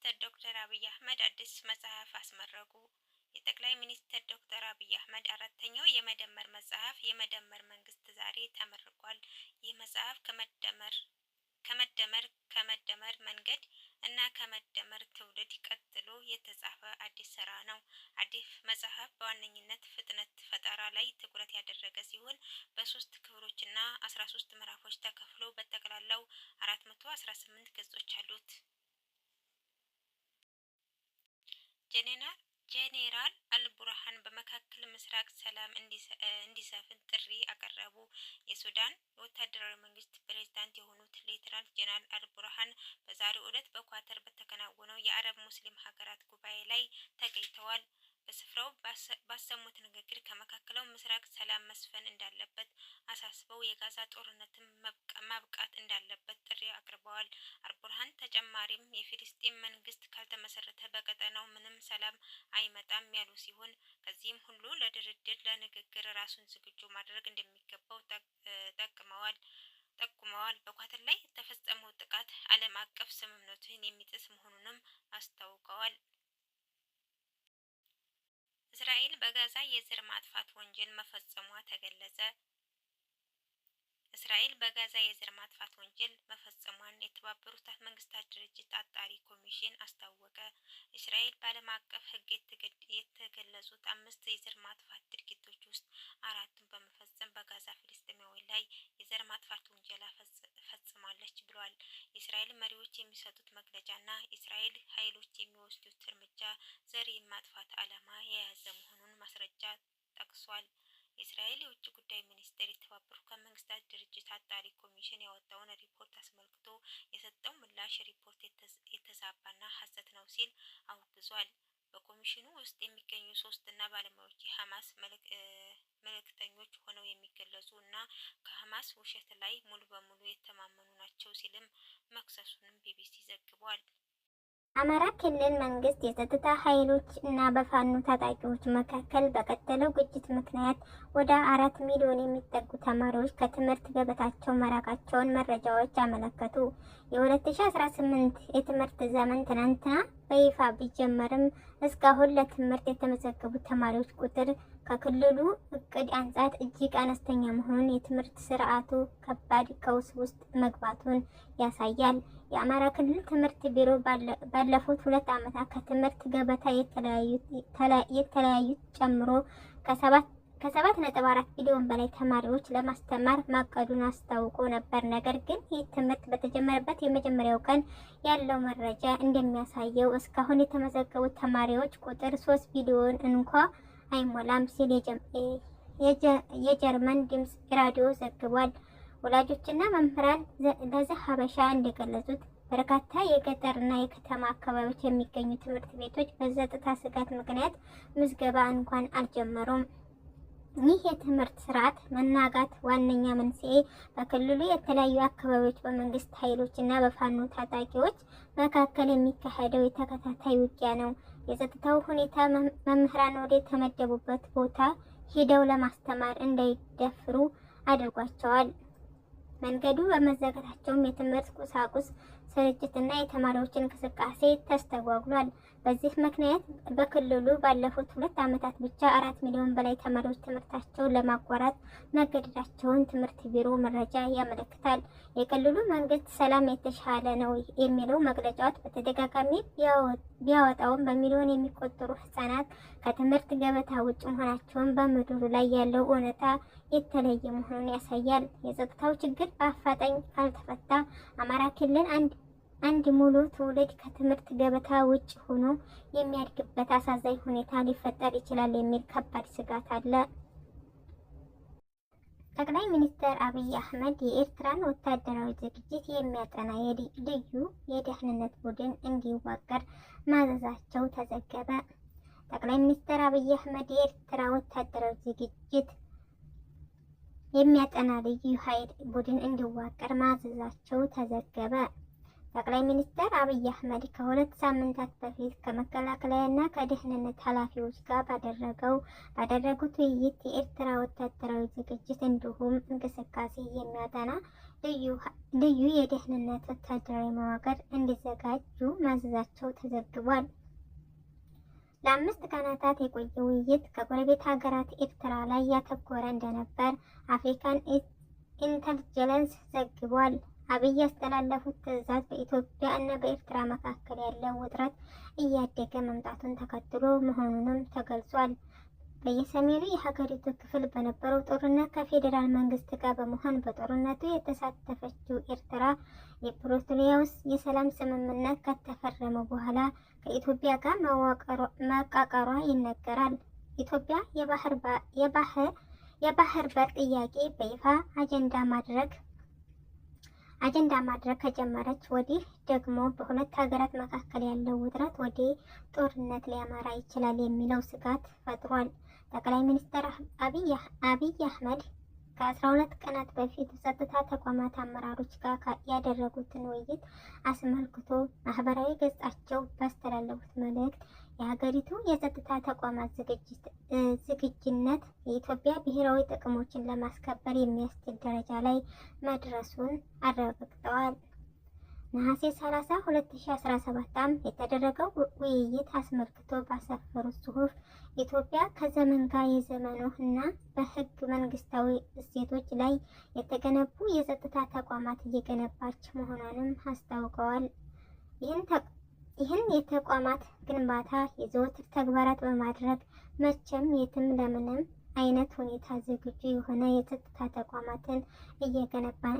ሚኒስትር ዶክተር አብይ አህመድ አዲስ መጽሐፍ አስመረቁ። የጠቅላይ ሚኒስትር ዶክተር አብይ አህመድ አራተኛው የመደመር መጽሐፍ የመደመር መንግስት ዛሬ ተመርቋል። ይህ መጽሐፍ ከመደመር መንገድ እና ከመደመር ትውልድ ቀጥሎ የተጻፈ አዲስ ስራ ነው። አዲስ መጽሐፍ በዋነኝነት ፍጥነት ፈጠራ ላይ ትኩረት ያደረገ ሲሆን በሶስት ክፍሎችና 13 ምዕራፎች ተከፍሎ በጠቅላላው 418 ገጾች አሉት። ጄኔራል አልቡርሃን በመካከል ምስራቅ ሰላም እንዲሰፍን ጥሪ አቀረቡ። የሱዳን ወታደራዊ መንግስት ፕሬዝዳንት የሆኑት ሌተናል ጄኔራል አልቡርሃን በዛሬው ዕለት በኳተር በተከናወነው የአረብ ሙስሊም ሀገራት ጉባኤ ላይ ተገኝተዋል። በስፍራው ባሰሙት ንግግር ከመካከለኛው ምስራቅ ሰላም መስፈን እንዳለበት አሳስበው የጋዛ ጦርነትን ማብቃት እንዳለበት ጥሪ አቅርበዋል። አልቡርሃን ተጨማሪም የፊልስጤም መንግስት ካልተመሰረተ በቀጠናው ምንም ሰላም አይመጣም ያሉ ሲሆን ከዚህም ሁሉ ለድርድር ለንግግር ራሱን ዝግጁ ማድረግ እንደሚገባው ጠቁመዋል። በኳተር ላይ የተፈጸመው ጥቃት ዓለም አቀፍ ስምምነቶችን የሚጥስ መሆኑንም አስታውቀዋል። እስራኤል በጋዛ የዘር ማጥፋት ወንጀል መፈጸሟ ተገለጸ። እስራኤል በጋዛ የዘር ማጥፋት ወንጀል መፈጸሟን የተባበሩት መንግስታት ድርጅት አጣሪ ኮሚሽን አስታወቀ። እስራኤል በዓለም አቀፍ ሕግ የተገለጹት 5 የዘር ማጥፋት ድርጊቶች ውስጥ 4ቱን በመፈጸም በጋዛ ፍልስጤማውያን ላይ የዘር ማጥፋት ወንጀል ፈጽማለች ብሏል። የእስራኤል መሪዎች የሚሰጡት መግለጫና የእስራኤል ኃይሎች የሚወስዱት እርምጃ ዘር የማጥፋት ዓላማ የያዘ መሆኑን ማስረጃ ጠቅሷል። የእስራኤል የውጭ ጉዳይ ሚኒስቴር የተባበሩት መንግስታት ድርጅት አጣሪ ኮሚሽን ያወጣውን ሪፖርት አስመልክቶ የሰጠው ምላሽ ሪፖርት የተዛባና ሐሰት ነው ሲል አውግዟል። በኮሚሽኑ ውስጥ የሚገኙ 3 ባለሙያዎች የሐማስ መልእክተኞች ሆነው የሚገለጹ እና ከሐማስ ውሸት ላይ ሙሉ በሙሉ የተማመኑ ናቸው ሲልም መክሰሱንም ቢቢሲ ዘግቧል። አማራ ክልል መንግስት የጸጥታ ኃይሎች እና በፋኖ ታጣቂዎች መካከል በቀጠለው ግጭት ምክንያት ወደ 4 ሚሊዮን የሚጠጉ ተማሪዎች ከትምህርት ገበታቸው መራቃቸውን መረጃዎች አመለከቱ። የ2018 የትምህርት ዘመን ትናንትና በይፋ ቢጀመርም እስካሁን ለትምህርት የተመዘገቡ ተማሪዎች ቁጥር ከክልሉ እቅድ አንጻር እጅግ አነስተኛ መሆኑን የትምህርት ስርዓቱ ከባድ ቀውስ ውስጥ መግባቱን ያሳያል። የአማራ ክልል ትምህርት ቢሮ ባለፉት 2 ዓመታት ከትምህርት ገበታ የተለያዩት ጨምሮ ከ7.4 ቢሊዮን በላይ ተማሪዎች ለማስተማር ማቀዱን አስታውቆ ነበር። ነገር ግን ይህ ትምህርት በተጀመረበት የመጀመሪያው ቀን ያለው መረጃ እንደሚያሳየው እስካሁን የተመዘገቡት ተማሪዎች ቁጥር 3 ቢሊዮን እንኳ አይሞላም ሲል የጀርመን ድምፅ ራዲዮ ዘግቧል። ወላጆችና መምህራን ለዚህ ሀበሻ እንደገለጹት በርካታ የገጠርና የከተማ አካባቢዎች የሚገኙ ትምህርት ቤቶች በጸጥታ ስጋት ምክንያት ምዝገባ እንኳን አልጀመሩም። ይህ የትምህርት ስርዓት መናጋት ዋነኛ መንስኤ በክልሉ የተለያዩ አካባቢዎች በመንግስት ኃይሎች እና በፋኖ ታጣቂዎች መካከል የሚካሄደው የተከታታይ ውጊያ ነው። የጸጥታው ሁኔታ መምህራን ወደ ተመደቡበት ቦታ ሂደው ለማስተማር እንዳይደፍሩ አድርጓቸዋል። መንገዱ በመዘጋታቸውም የትምህርት ቁሳቁስ ስርጭትና የተማሪዎች እንቅስቃሴ ተስተጓጉሏል። በዚህ ምክንያት በክልሉ ባለፉት 2 ዓመታት ብቻ 4 ሚሊዮን በላይ ተማሪዎች ትምህርታቸውን ለማቋረጥ መገደዳቸውን ትምህርት ቢሮ መረጃ ያመለክታል። የክልሉ መንግስት ሰላም የተሻለ ነው የሚለው መግለጫዎች በተደጋጋሚ ቢያወጣውም በሚሊዮን የሚቆጠሩ ህጻናት ከትምህርት ገበታ ውጭ መሆናቸውን በምድሩ ላይ ያለው እውነታ የተለየ መሆኑን ያሳያል። የጸጥታው ችግር በአፋጣኝ ካልተፈታ አማራ ክልል አንድ ሙሉ ትውልድ ከትምህርት ገበታ ውጭ ሆኖ የሚያድግበት አሳዛኝ ሁኔታ ሊፈጠር ይችላል የሚል ከባድ ስጋት አለ። ጠቅላይ ሚኒስትር አብይ አህመድ የኤርትራን ወታደራዊ ዝግጅት የሚያጠና ልዩ የደህንነት ቡድን እንዲዋቀር ማዘዛቸው ተዘገበ። ጠቅላይ ሚኒስትር አብይ አህመድ የኤርትራ ወታደራዊ ዝግጅት የሚያጠና ልዩ ኃይል ቡድን እንዲዋቀር ማዘዛቸው ተዘገበ። ጠቅላይ ሚኒስትር አብይ አህመድ ከ2 ሳምንታት በፊት ከመከላከያና ከደህንነት ኃላፊዎች ጋር ባደረጉት ውይይት የኤርትራ ወታደራዊ ዝግጅት እንዲሁም እንቅስቃሴ የሚያጠና ልዩ የደህንነት ወታደራዊ መዋቅር እንዲዘጋጁ ማዘዛቸው ተዘግቧል። ለ5 ቀናት የቆየ ውይይት ከጎረቤት ሀገራት ኤርትራ ላይ ያተኮረ እንደነበር አፍሪካን ኢንተልጀንስ ዘግቧል። አብይ ያስተላለፉት ትዕዛዝ በኢትዮጵያ እና በኤርትራ መካከል ያለው ውጥረት እያደገ መምጣቱን ተከትሎ መሆኑንም ተገልጿል። በየሰሜኑ የሀገሪቱ ክፍል በነበረው ጦርነት ከፌዴራል መንግስት ጋር በመሆን በጦርነቱ የተሳተፈችው ኤርትራ የፕሪቶሪያውስ የሰላም ስምምነት ከተፈረመ በኋላ ከኢትዮጵያ ጋር መቃቀሯ ይነገራል። ኢትዮጵያ የባህር በር ጥያቄ በይፋ አጀንዳ ማድረግ ከጀመረች ወዲህ ደግሞ በሁለት ሀገራት መካከል ያለው ውጥረት ወደ ጦርነት ሊያመራ ይችላል የሚለው ስጋት ፈጥሯል። ጠቅላይ ሚኒስትር አብይ አህመድ ከ12 ቀናት በፊት ጸጥታ ተቋማት አመራሮች ጋር ያደረጉትን ውይይት አስመልክቶ ማህበራዊ ገጻቸው ባስተላለፉት መልእክት የሀገሪቱ የጸጥታ ተቋማት ዝግጁነት የኢትዮጵያ ብሔራዊ ጥቅሞችን ለማስከበር የሚያስችል ደረጃ ላይ መድረሱን አረጋግጠዋል። ነሐሴ 30 2017 ዓ.ም የተደረገው ውይይት አስመልክቶ ባሰፈሩት ጽሑፍ ኢትዮጵያ ከዘመን ጋር የዘመኑ እና በሕግ መንግስታዊ እሴቶች ላይ የተገነቡ የጸጥታ ተቋማት እየገነባች መሆኗንም አስታውቀዋል። ይህን የተቋማት ግንባታ የዘወትር ተግባራት በማድረግ መቼም የትም ለምንም አይነት ሁኔታ ዝግጁ የሆነ የጸጥታ ተቋማትን እየገነባን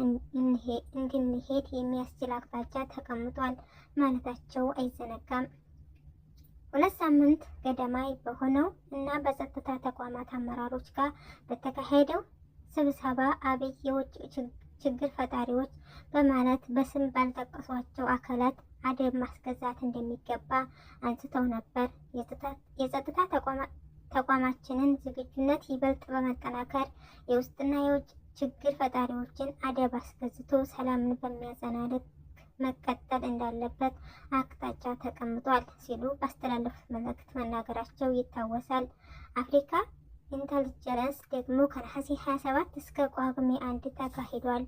እንድንሄድ የሚያስችል አቅጣጫ ተቀምጧል ማለታቸው አይዘነጋም። 2 ሳምንት ገደማ በሆነው እና በጸጥታ ተቋማት አመራሮች ጋር በተካሄደው ስብሰባ አብይ የውጭ ችግር ፈጣሪዎች በማለት በስም ባልጠቀሷቸው አካላት አደብ ማስገዛት እንደሚገባ አንስተው ነበር። የጸጥታ ተቋማችንን ዝግጁነት ይበልጥ በመጠናከር የውስጥና የውጭ ችግር ፈጣሪዎችን አደብ አስገዝቶ ሰላምን በሚያጸና ልክ መቀጠል እንዳለበት አቅጣጫ ተቀምጧል ሲሉ ባስተላለፉት መልእክት መናገራቸው ይታወሳል። አፍሪካ ኢንተልጀንስ ደግሞ ከነሐሴ 27 እስከ ጳጉሜ 1 ተካሂዷል።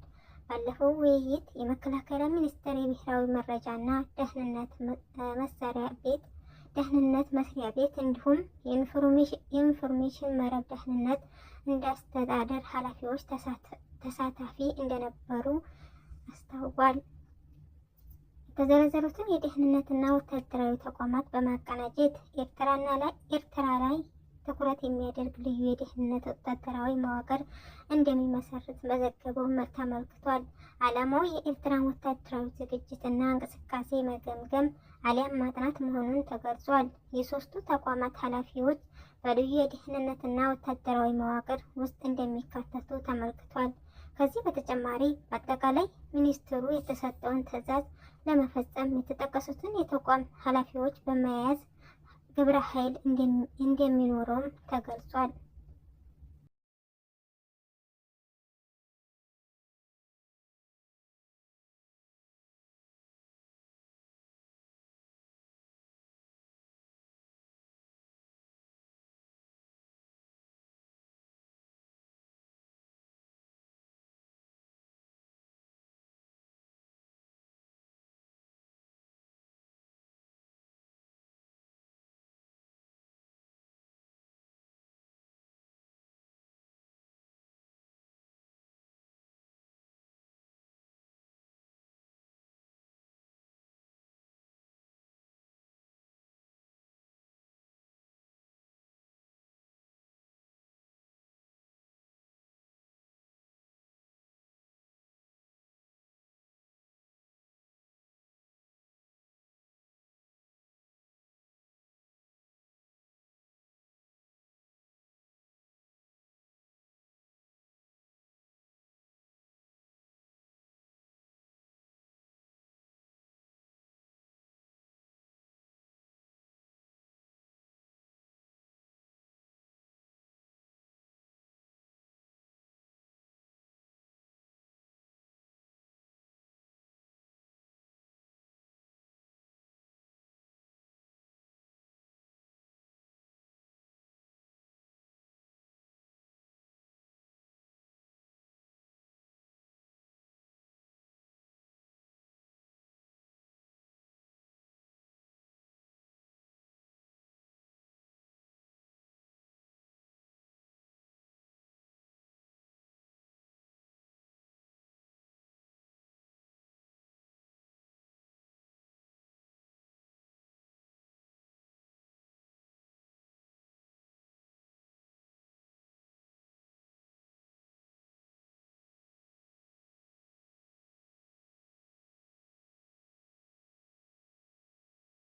ባለፈው ውይይት የመከላከያ ሚኒስቴር የብሔራዊ መረጃና ደህንነት መስሪያ ቤት እንዲሁም የኢንፎርሜሽን መረብ ደህንነት እንዳስተዳደር ኃላፊዎች ተሳታፊ እንደነበሩ አስታውቋል። የተዘረዘሩትን የደህንነትና ወታደራዊ ተቋማት በማቀናጀት ኤርትራ ላይ ትኩረት የሚያደርግ ልዩ የደህንነት ወታደራዊ መዋቅር እንደሚመሰርት መዘገበው ተመልክቷል። ዓላማው የኤርትራን ወታደራዊ ዝግጅትና እንቅስቃሴ መገምገም አሊያም ማጥናት መሆኑን ተገልጿል። የሶስቱ ተቋማት ኃላፊዎች በልዩ የደህንነትና ወታደራዊ መዋቅር ውስጥ እንደሚካተቱ ተመልክቷል። ከዚህ በተጨማሪ በአጠቃላይ ሚኒስትሩ የተሰጠውን ትዕዛዝ ለመፈጸም የተጠቀሱትን የተቋም ኃላፊዎች በመያዝ ግብረ ኃይል እንደሚኖረውም ተገልጿል።